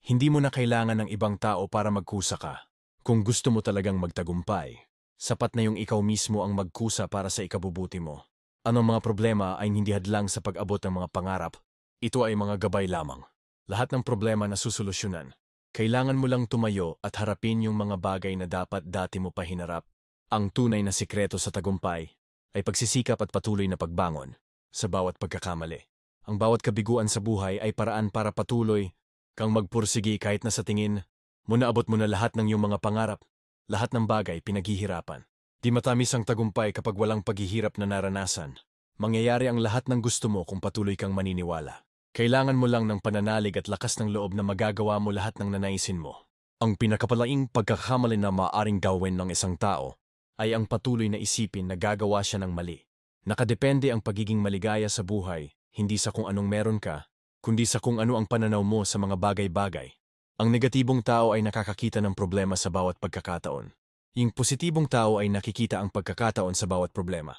Hindi mo na kailangan ng ibang tao para magkusa ka. Kung gusto mo talagang magtagumpay, sapat na yung ikaw mismo ang magkusa para sa ikabubuti mo. Anong mga problema ay hindi hadlang sa pag-abot ng mga pangarap. Ito ay mga gabay lamang. Lahat ng problema na susolusyonan. Kailangan mo lang tumayo at harapin yung mga bagay na dapat dati mo pa hinarap. Ang tunay na sikreto sa tagumpay ay pagsisikap at patuloy na pagbangon sa bawat pagkakamali. Ang bawat kabiguan sa buhay ay paraan para patuloy kang magpursigi kahit na sa tingin mo naabot mo na lahat ng iyong mga pangarap, lahat ng bagay pinaghihirapan. Di matamis ang tagumpay kapag walang paghihirap na naranasan. Mangyayari ang lahat ng gusto mo kung patuloy kang maniniwala. Kailangan mo lang ng pananalig at lakas ng loob na magagawa mo lahat ng nanaisin mo. Ang pinakapalaing pagkakamali na maaaring gawin ng isang tao ay ang patuloy na isipin na gagawa siya ng mali. Nakadepende ang pagiging maligaya sa buhay, hindi sa kung anong meron ka, kundi sa kung ano ang pananaw mo sa mga bagay-bagay. Ang negatibong tao ay nakakakita ng problema sa bawat pagkakataon. Yung positibong tao ay nakikita ang pagkakataon sa bawat problema.